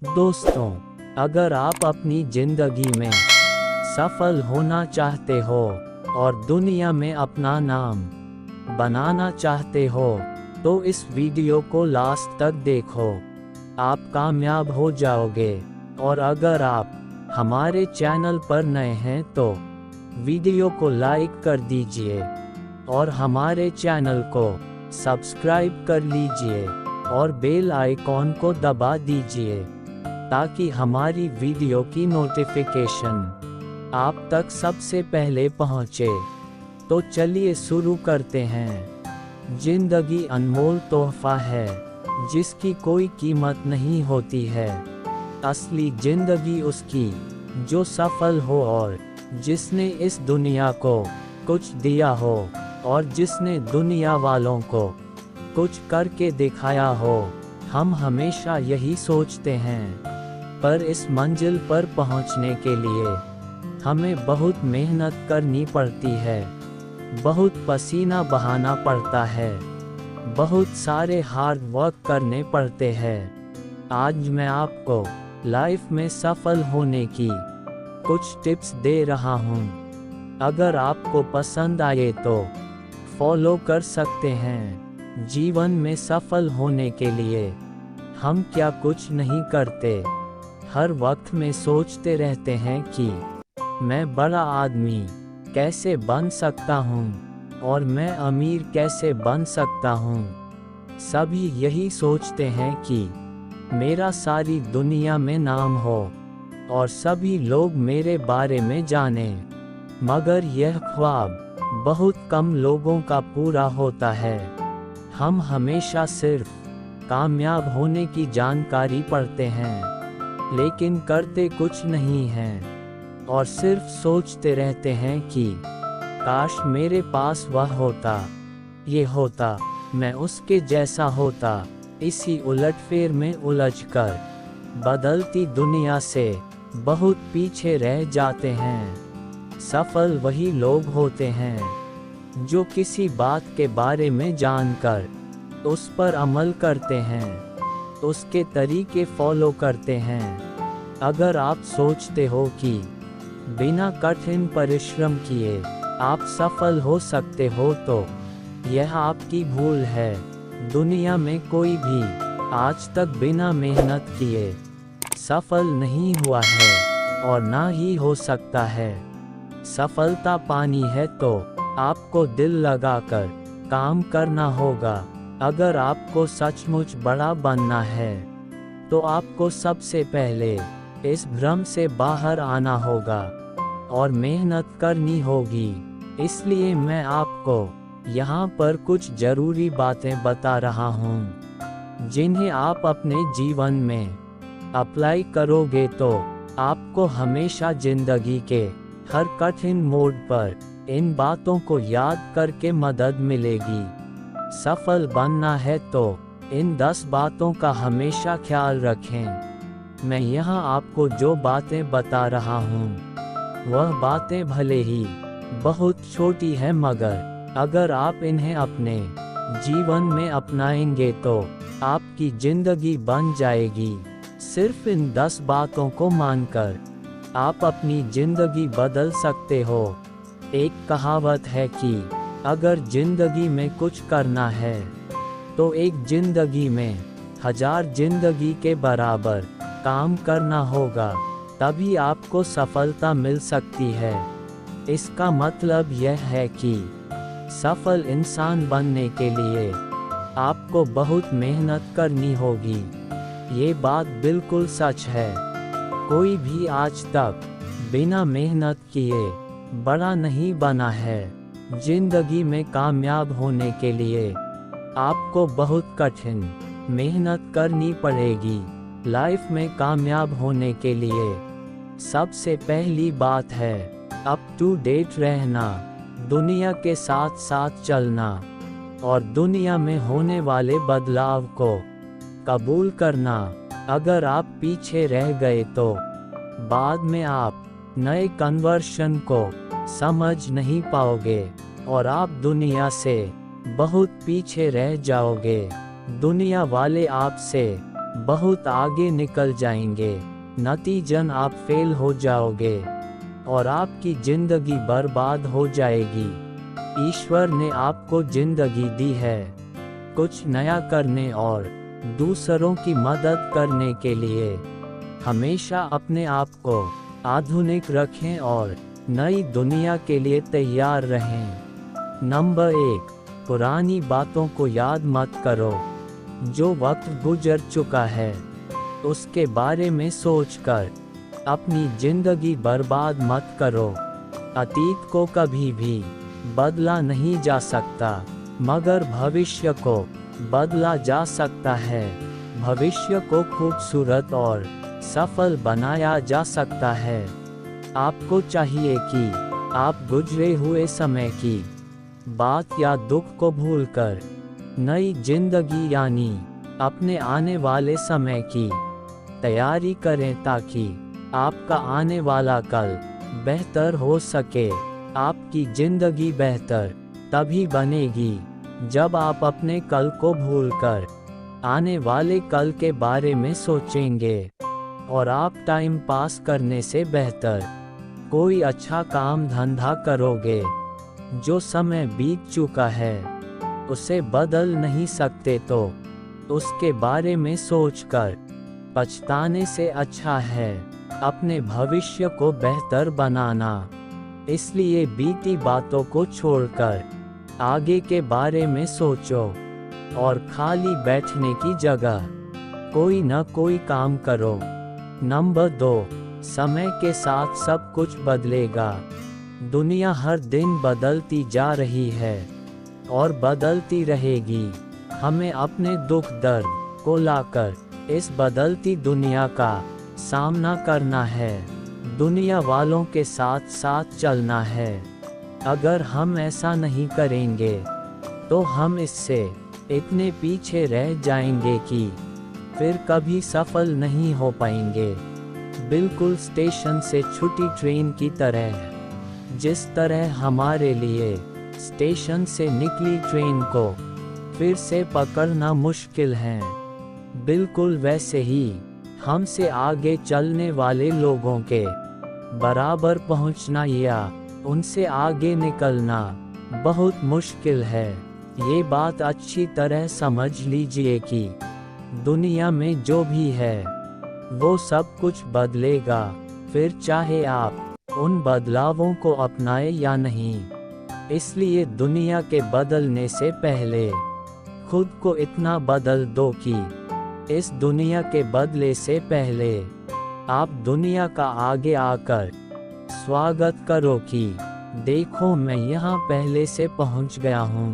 दोस्तों, अगर आप अपनी ज़िंदगी में सफल होना चाहते हो और दुनिया में अपना नाम बनाना चाहते हो, तो इस वीडियो को लास्ट तक देखो। आप कामयाब हो जाओगे। और अगर आप हमारे चैनल पर नए हैं तो वीडियो को लाइक कर दीजिए और हमारे चैनल को सब्सक्राइब कर लीजिए और बेल आइकॉन को दबा दीजिए ताकि हमारी वीडियो की नोटिफिकेशन आप तक सबसे पहले पहुंचे। तो चलिए शुरू करते हैं। जिंदगी अनमोल तोहफा है जिसकी कोई कीमत नहीं होती है। असली जिंदगी उसकी जो सफल हो और जिसने इस दुनिया को कुछ दिया हो और जिसने दुनिया वालों को कुछ करके दिखाया हो। हम हमेशा यही सोचते हैं, पर इस मंजिल पर पहुंचने के लिए हमें बहुत मेहनत करनी पड़ती है, बहुत पसीना बहाना पड़ता है, बहुत सारे हार्ड वर्क करने पड़ते हैं। आज मैं आपको लाइफ में सफल होने की कुछ टिप्स दे रहा हूं। अगर आपको पसंद आए तो फॉलो कर सकते हैं। जीवन में सफल होने के लिए हम क्या कुछ नहीं करते, हर वक्त में सोचते रहते हैं कि मैं बड़ा आदमी कैसे बन सकता हूँ और मैं अमीर कैसे बन सकता हूँ। सभी यही सोचते हैं कि मेरा सारी दुनिया में नाम हो और सभी लोग मेरे बारे में जानें। मगर यह ख्वाब बहुत कम लोगों का पूरा होता है। हम हमेशा सिर्फ कामयाब होने की जानकारी पढ़ते हैं, लेकिन करते कुछ नहीं हैं और सिर्फ सोचते रहते हैं कि काश मेरे पास वह होता, ये होता, मैं उसके जैसा होता। इसी उलटफेर में उलझकर बदलती दुनिया से बहुत पीछे रह जाते हैं। सफल वही लोग होते हैं जो किसी बात के बारे में जानकर उस पर अमल करते हैं, उसके तरीके फॉलो करते हैं। अगर आप सोचते हो कि बिना कठिन परिश्रम किए आप सफल हो सकते हो, तो यह आपकी भूल है। दुनिया में कोई भी आज तक बिना मेहनत किए सफल नहीं हुआ है और ना ही हो सकता है। सफलता पानी है तो आपको दिल लगाकर काम करना होगा। अगर आपको सचमुच बड़ा बनना है तो आपको सबसे पहले इस भ्रम से बाहर आना होगा और मेहनत करनी होगी। इसलिए मैं आपको यहाँ पर कुछ ज़रूरी बातें बता रहा हूँ जिन्हें आप अपने जीवन में अप्लाई करोगे तो आपको हमेशा ज़िंदगी के हर कठिन मोड़ पर इन बातों को याद करके मदद मिलेगी। सफल बनना है तो इन 10 बातों का हमेशा ख्याल रखें। मैं यहाँ आपको जो बातें बता रहा हूँ वह बातें भले ही बहुत छोटी हैं, मगर अगर आप इन्हें अपने जीवन में अपनाएंगे तो आपकी ज़िंदगी बन जाएगी। सिर्फ इन 10 बातों को मानकर आप अपनी ज़िंदगी बदल सकते हो। एक कहावत है कि अगर ज़िंदगी में कुछ करना है तो एक ज़िंदगी में 1000 ज़िंदगी के बराबर काम करना होगा, तभी आपको सफलता मिल सकती है। इसका मतलब यह है कि सफल इंसान बनने के लिए आपको बहुत मेहनत करनी होगी। ये बात बिल्कुल सच है। कोई भी आज तक बिना मेहनत किए बड़ा नहीं बना है। जिंदगी में कामयाब होने के लिए आपको बहुत कठिन मेहनत करनी पड़ेगी। लाइफ में कामयाब होने के लिए सबसे पहली बात है अप टू डेट रहना, दुनिया के साथ साथ चलना और दुनिया में होने वाले बदलाव को कबूल करना। अगर आप पीछे रह गए तो बाद में आप नए कन्वर्शन को समझ नहीं पाओगे और आप दुनिया से बहुत पीछे रह जाओगे। दुनिया वाले आपसे बहुत आगे निकल जाएंगे, नतीजन आप फेल हो जाओगे और आपकी जिंदगी बर्बाद हो जाएगी। ईश्वर ने आपको जिंदगी दी है कुछ नया करने और दूसरों की मदद करने के लिए। हमेशा अपने आप को आधुनिक रखें और नई दुनिया के लिए तैयार रहें। नंबर 1, पुरानी बातों को याद मत करो। जो वक्त गुजर चुका है उसके बारे में सोचकर अपनी जिंदगी बर्बाद मत करो। अतीत को कभी भी बदला नहीं जा सकता, मगर भविष्य को बदला जा सकता है। भविष्य को खूबसूरत और सफल बनाया जा सकता है। आपको चाहिए कि आप गुजरे हुए समय की बात या दुख को भूलकर नई जिंदगी यानी अपने आने वाले समय की तैयारी करें, ताकि आपका आने वाला कल बेहतर हो सके। आपकी जिंदगी बेहतर तभी बनेगी जब आप अपने कल को भूलकर आने वाले कल के बारे में सोचेंगे, और आप टाइम पास करने से बेहतर कोई अच्छा काम धंधा करोगे। जो समय बीत चुका है उसे बदल नहीं सकते, तो उसके बारे में सोचकर पछताने से अच्छा है अपने भविष्य को बेहतर बनाना। इसलिए बीती बातों को छोड़कर आगे के बारे में सोचो और खाली बैठने की जगह कोई न कोई काम करो। नंबर 2, समय के साथ सब कुछ बदलेगा। दुनिया हर दिन बदलती जा रही है और बदलती रहेगी। हमें अपने दुख दर्द को लाकर इस बदलती दुनिया का सामना करना है, दुनिया वालों के साथ साथ चलना है। अगर हम ऐसा नहीं करेंगे तो हम इससे इतने पीछे रह जाएंगे कि फिर कभी सफल नहीं हो पाएंगे। बिल्कुल स्टेशन से छूटी ट्रेन की तरह, जिस तरह हमारे लिए स्टेशन से निकली ट्रेन को फिर से पकड़ना मुश्किल है, बिल्कुल वैसे ही हमसे आगे चलने वाले लोगों के बराबर पहुंचना या उनसे आगे निकलना बहुत मुश्किल है। ये बात अच्छी तरह समझ लीजिए कि दुनिया में जो भी है वो सब कुछ बदलेगा, फिर चाहे आप उन बदलावों को अपनाएं या नहीं। इसलिए दुनिया के बदलने से पहले खुद को इतना बदल दो कि इस दुनिया के बदले से पहले आप दुनिया का आगे आकर स्वागत करो कि देखो मैं यहाँ पहले से पहुँच गया हूँ।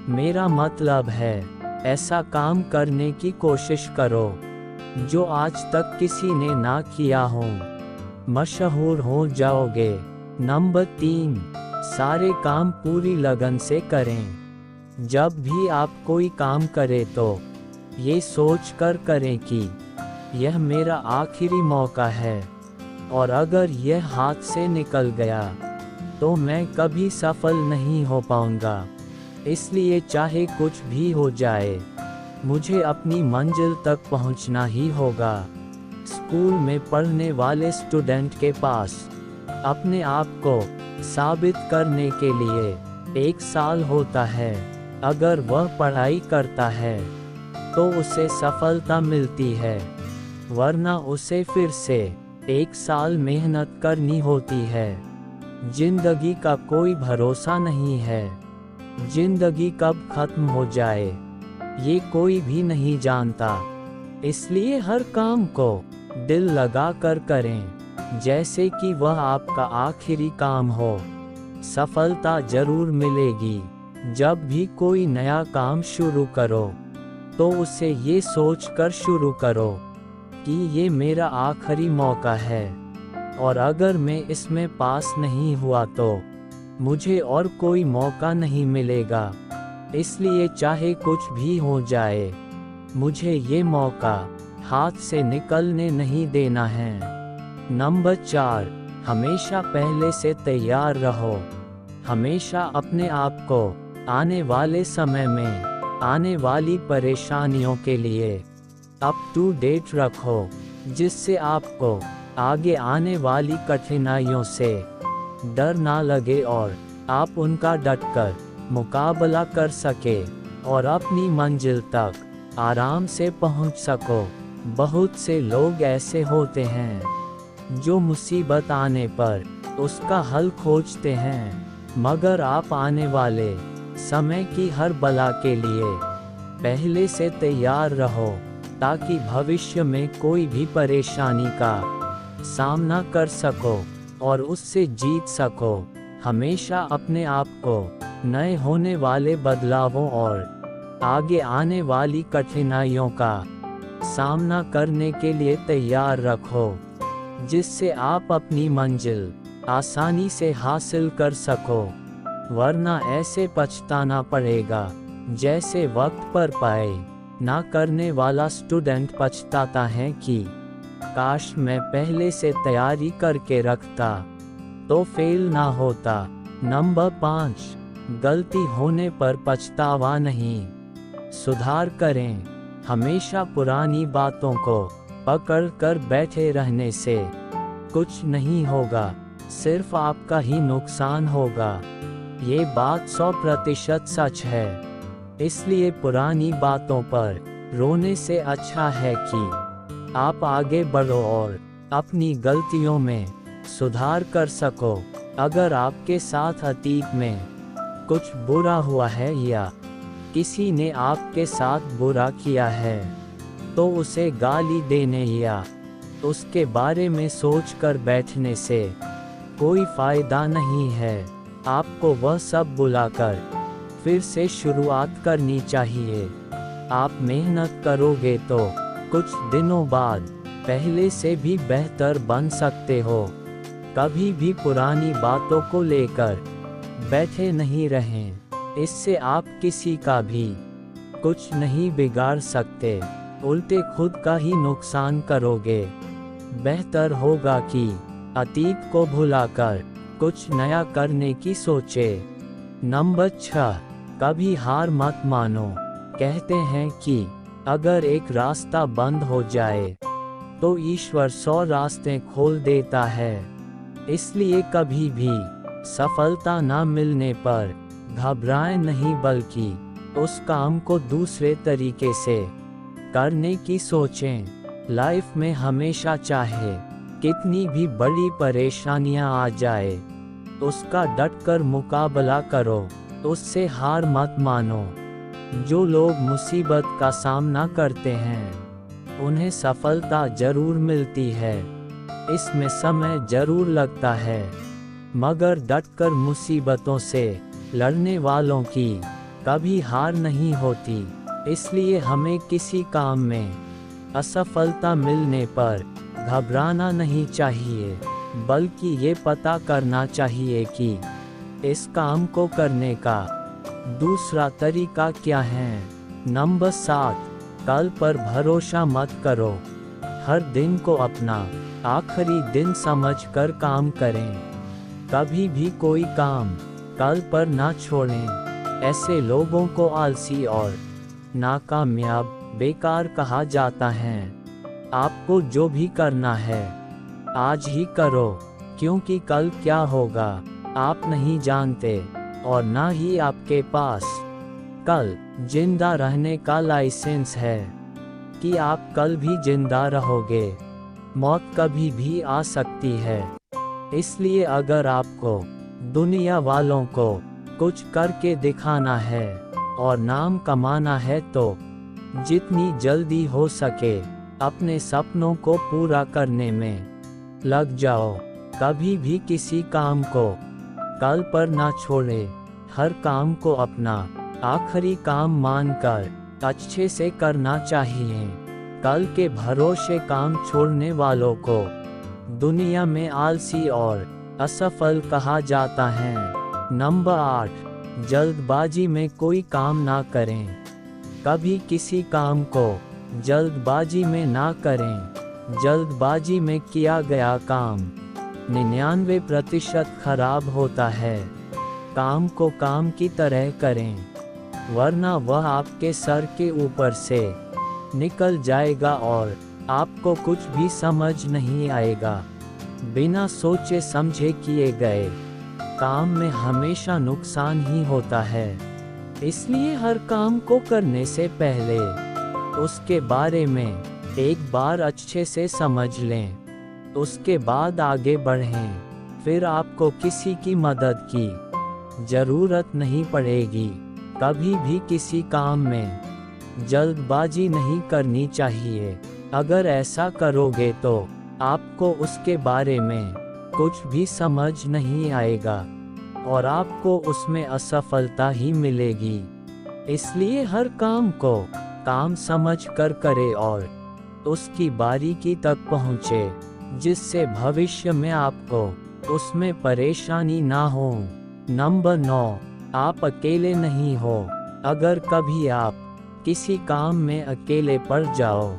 मेरा मतलब है ऐसा काम करने की कोशिश करो जो आज तक किसी ने ना किया हो। मशहूर हो जाओगे। नंबर 3, सारे काम पूरी लगन से करें। जब भी आप कोई काम करें तो ये सोच कर करें कि यह मेरा आखिरी मौका है, और अगर यह हाथ से निकल गया तो मैं कभी सफल नहीं हो पाऊंगा। इसलिए चाहे कुछ भी हो जाए, मुझे अपनी मंजिल तक पहुंचना ही होगा। स्कूल में पढ़ने वाले स्टूडेंट के पास अपने आप को साबित करने के लिए 1 साल होता है। अगर वह पढ़ाई करता है तो उसे सफलता मिलती है, वरना उसे फिर से 1 साल मेहनत करनी होती है। जिंदगी का कोई भरोसा नहीं है। जिंदगी कब खत्म हो जाए ये कोई भी नहीं जानता। इसलिए हर काम को दिल लगा कर करें, जैसे कि वह आपका आखिरी काम हो। सफलता जरूर मिलेगी। जब भी कोई नया काम शुरू करो तो उसे ये सोच कर शुरू करो कि ये मेरा आखिरी मौका है, और अगर मैं इसमें पास नहीं हुआ तो मुझे और कोई मौका नहीं मिलेगा। इसलिए चाहे कुछ भी हो जाए, मुझे ये मौका हाथ से निकलने नहीं देना है। नंबर 4, हमेशा पहले से तैयार रहो। हमेशा अपने आप को आने वाले समय में आने वाली परेशानियों के लिए अप टू डेट रखो, जिससे आपको आगे आने वाली कठिनाइयों से डर ना लगे और आप उनका डटकर मुकाबला कर सके और अपनी मंजिल तक आराम से पहुंच सको। बहुत से लोग ऐसे होते हैं जो मुसीबत आने पर उसका हल खोजते हैं, मगर आप आने वाले समय की हर बला के लिए पहले से तैयार रहो, ताकि भविष्य में कोई भी परेशानी का सामना कर सको और उससे जीत सको। हमेशा अपने आप को नए होने वाले बदलावों और आगे आने वाली कठिनाइयों का सामना करने के लिए तैयार रखो, जिससे आप अपनी मंजिल आसानी से हासिल कर सको, वरना ऐसे पछताना पड़ेगा जैसे वक्त पर पाए ना करने वाला स्टूडेंट पछताता है कि काश मैं पहले से तैयारी करके रखता तो फेल ना होता। नंबर 5, गलती होने पर पछतावा नहीं, सुधार करें। हमेशा पुरानी बातों को पकड़ कर बैठे रहने से कुछ नहीं होगा, सिर्फ आपका ही नुकसान होगा। ये बात 100% सच है। इसलिए पुरानी बातों पर रोने से अच्छा है कि आप आगे बढ़ो और अपनी गलतियों में सुधार कर सको। अगर आपके साथ अतीत में कुछ बुरा हुआ है या किसी ने आपके साथ बुरा किया है, तो उसे गाली देने या उसके बारे में सोचकर बैठने से कोई फायदा नहीं है। आपको वह सब भुलाकर फिर से शुरुआत करनी चाहिए। आप मेहनत करोगे तो कुछ दिनों बाद पहले से भी बेहतर बन सकते हो। कभी भी पुरानी बातों को लेकर बैठे नहीं रहें, इससे आप किसी का भी कुछ नहीं बिगाड़ सकते, उल्टे खुद का ही नुकसान करोगे। बेहतर होगा कि अतीत को भुलाकर कुछ नया करने की सोचे। नंबर 6, कभी हार मत मानो। कहते हैं कि अगर एक रास्ता बंद हो जाए तो ईश्वर 100 रास्ते खोल देता है। इसलिए कभी भी सफलता न मिलने पर घबराएं नहीं, बल्कि उस काम को दूसरे तरीके से करने की सोचें। लाइफ में हमेशा चाहे कितनी भी बड़ी परेशानियां आ जाए, उसका डटकर मुकाबला करो, उससे हार मत मानो। जो लोग मुसीबत का सामना करते हैं उन्हें सफलता जरूर मिलती है, इसमें समय जरूर लगता है, मगर डटकर मुसीबतों से लड़ने वालों की कभी हार नहीं होती। इसलिए हमें किसी काम में असफलता मिलने पर घबराना नहीं चाहिए, बल्कि ये पता करना चाहिए कि इस काम को करने का दूसरा तरीका क्या है। नंबर 7, कल पर भरोसा मत करो। हर दिन को अपना आखिरी दिन समझकर काम करें। कभी भी कोई काम कल पर ना छोड़ें। ऐसे लोगों को आलसी और नाकामयाब, बेकार कहा जाता है। आपको जो भी करना है आज ही करो, क्योंकि कल क्या होगा आप नहीं जानते, और ना ही आपके पास कल जिंदा रहने का लाइसेंस है कि आप कल भी जिंदा रहोगे। मौत कभी भी आ सकती है, इसलिए अगर आपको दुनिया वालों को कुछ करके दिखाना है और नाम कमाना है, तो जितनी जल्दी हो सके अपने सपनों को पूरा करने में लग जाओ। कभी भी किसी काम को कल पर ना छोड़े। हर काम को अपना आखिरी काम मानकर अच्छे से करना चाहिए। कल के भरोसे काम छोड़ने वालों को दुनिया में आलसी और असफल कहा जाता है। नंबर 8, जल्दबाजी में कोई काम ना करें। कभी किसी काम को जल्दबाजी में ना करें। जल्दबाजी में किया गया काम 99% खराब होता है। काम को काम की तरह करें, वरना वह आपके सर के ऊपर से निकल जाएगा और आपको कुछ भी समझ नहीं आएगा। बिना सोचे समझे किए गए काम में हमेशा नुकसान ही होता है। इसलिए हर काम को करने से पहले उसके बारे में एक बार अच्छे से समझ लें, उसके बाद आगे बढ़ें। फिर आपको किसी की मदद की ज़रूरत नहीं पड़ेगी। कभी भी किसी काम में जल्दबाजी नहीं करनी चाहिए। अगर ऐसा करोगे तो आपको उसके बारे में कुछ भी समझ नहीं आएगा और आपको उसमें असफलता ही मिलेगी। इसलिए हर काम को काम समझ कर करे और उसकी बारीकी तक पहुँचे, जिससे भविष्य में आपको उसमें परेशानी ना हो। नंबर 9, आप अकेले नहीं हो। अगर कभी आप किसी काम में अकेले पड़ जाओ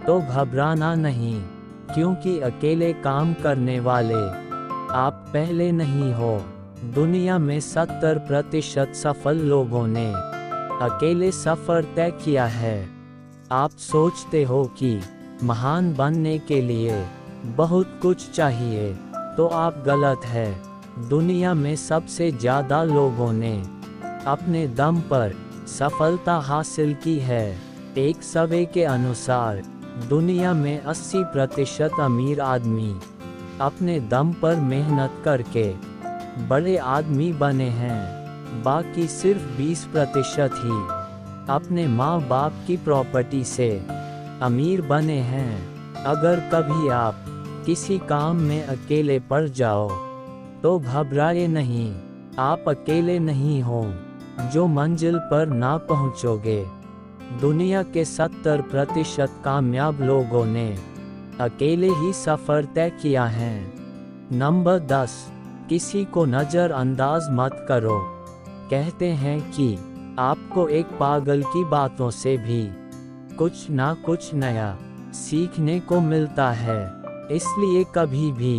तो घबराना नहीं, क्योंकि अकेले काम करने वाले आप पहले नहीं हो। दुनिया में 70% सफल लोगों ने अकेले सफर तय किया है। आप सोचते हो कि महान बनने के लिए बहुत कुछ चाहिए, तो आप गलत है। दुनिया में सबसे ज़्यादा लोगों ने अपने दम पर सफलता हासिल की है। एक सर्वे के अनुसार दुनिया में 80% अमीर आदमी अपने दम पर मेहनत करके बड़े आदमी बने हैं। बाकी सिर्फ 20% ही अपने माँ बाप की प्रॉपर्टी से अमीर बने हैं। अगर कभी आप किसी काम में अकेले पड़ जाओ तो घबराए नहीं, आप अकेले नहीं हो जो मंजिल पर ना पहुँचोगे। दुनिया के 70% कामयाब लोगों ने अकेले ही सफ़र तय किया है। नंबर 10, किसी को नज़रअंदाज मत करो। कहते हैं कि आपको एक पागल की बातों से भी कुछ ना कुछ नया सीखने को मिलता है। इसलिए कभी भी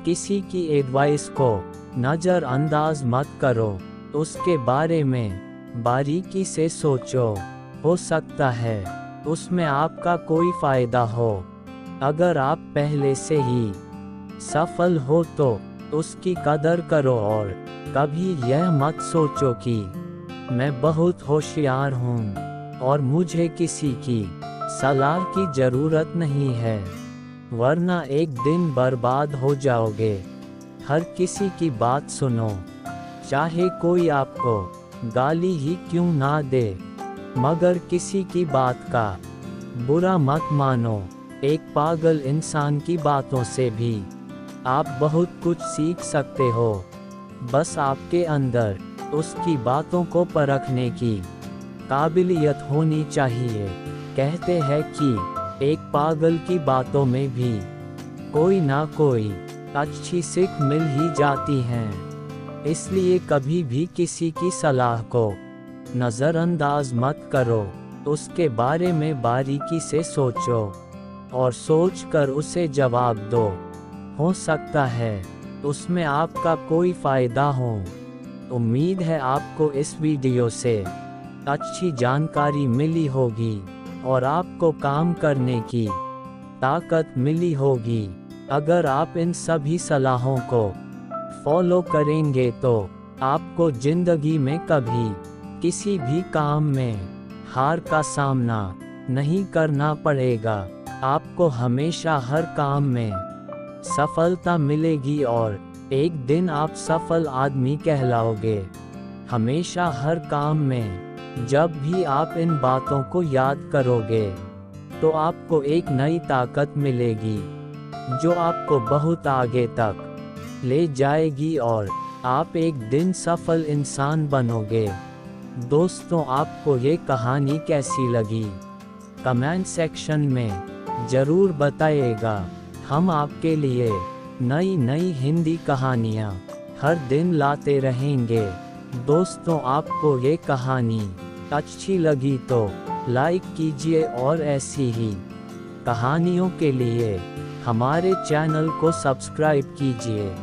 किसी की एडवाइस को नज़रअंदाज मत करो, उसके बारे में बारीकी से सोचो। हो सकता है उसमें आपका कोई फ़ायदा हो। अगर आप पहले से ही सफल हो तो उसकी कदर करो और कभी यह मत सोचो कि मैं बहुत होशियार हूँ और मुझे किसी की सलाह की ज़रूरत नहीं है, वरना एक दिन बर्बाद हो जाओगे। हर किसी की बात सुनो, चाहे कोई आपको गाली ही क्यों ना दे, मगर किसी की बात का बुरा मत मानो। एक पागल इंसान की बातों से भी आप बहुत कुछ सीख सकते हो। बस आपके अंदर उसकी बातों को परखने की काबिलियत होनी चाहिए। कहते हैं कि एक पागल की बातों में भी कोई ना कोई अच्छी सीख मिल ही जाती है। इसलिए कभी भी किसी की सलाह को नज़रअंदाज मत करो, उसके बारे में बारीकी से सोचो और सोचकर उसे जवाब दो। हो सकता है उसमें आपका कोई फ़ायदा हो। उम्मीद है आपको इस वीडियो से अच्छी जानकारी मिली होगी और आपको काम करने की ताकत मिली होगी। अगर आप इन सभी सलाहों को फॉलो करेंगे तो आपको ज़िंदगी में कभी किसी भी काम में हार का सामना नहीं करना पड़ेगा। आपको हमेशा हर काम में सफलता मिलेगी और एक दिन आप सफल आदमी कहलाओगे। हमेशा हर काम में जब भी आप इन बातों को याद करोगे तो आपको एक नई ताकत मिलेगी जो आपको बहुत आगे तक ले जाएगी और आप एक दिन सफल इंसान बनोगे। दोस्तों, आपको ये कहानी कैसी लगी कमेंट सेक्शन में ज़रूर बताइएगा। हम आपके लिए नई नई हिंदी कहानियाँ हर दिन लाते रहेंगे। दोस्तों, आपको ये कहानी अच्छी लगी तो लाइक कीजिए और ऐसी ही कहानियों के लिए हमारे चैनल को सब्सक्राइब कीजिए।